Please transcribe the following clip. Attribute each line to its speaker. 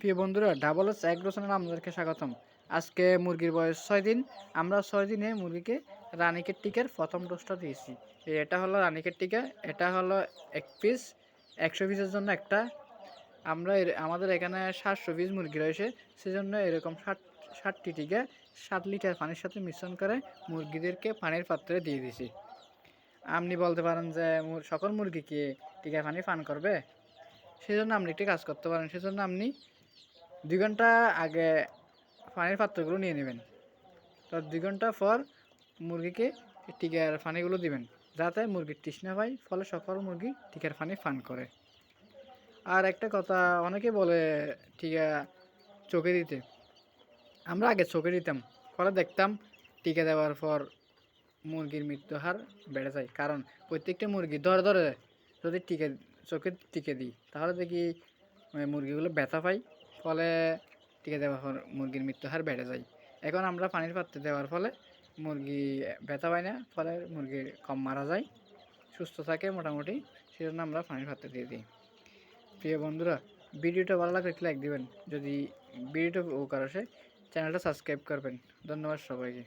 Speaker 1: প্রিয় বন্ধুরা, double S egg চ্যানেলে আপনাদেরকে স্বাগতম। আজকে মুরগির বয়স 6 দিন। আমরা 6 দিনে মুরগিকে রানীক্ষেত টিকার প্রথম ডোজটা দিয়েছি। এটা হলো রানীক্ষেত টিকা। এটা হলো 1 পিস, 100 পিসের জন্য একটা। আমাদের এখানে 700 পিস মুরগি রয়েছে, সেজন্য এরকম 60টি টিকা 7 লিটার পানির সাথে মিশ্রণ করে মুরগিদেরকে পানির পাত্রে দিয়ে দিয়েছি। আপনি বলতে পারেন যে সকল মুরগি কি টিকা পানি পান করবে? সেজন্য আপনি একটি কাজ করতে পারেন। সেজন্য আপনি 2 ঘন্টা আগে পানির পাত্রগুলো নিয়ে নেবেন। তো 2 ঘন্টা পর মুরগিকে টিকার পানিগুলো দিবেন, যাতে মুরগির তৃষ্ণা পায়, ফলে সকল মুরগি টিকার পানি পান করে। আর একটা কথা, অনেকে বলে টিকা চোখে দিতে। আমরা আগে চোখে দিতাম, ফলে দেখতাম টিকা দেওয়ার পর মুরগির মৃত্যু হার বেড়ে যায়। কারণ প্রত্যেকটা মুরগি ধরে ধরে যদি চোখে টিকা দিই, তাহলে দেখি মুরগিগুলো ব্যথা পায়, ফলে টিকা দেওয়ার পর মুরগির মৃত্যু হার বেড়ে যায়। এখন আমরা পানির পাত্রে দেওয়ার ফলে মুরগি ব্যথা পায় না, ফলে মুরগি কম মারা যায়, সুস্থ থাকে মোটামুটি। সেজন্য আমরা পানির পাত্রে দিয়ে দিই। প্রিয় বন্ধুরা, ভিডিওটা ভালো লাগলে একটি লাইক দিবেন। যদি ভিডিওটা উপকার আসে, চ্যানেলটা সাবস্ক্রাইব করবেন। ধন্যবাদ সবাইকে।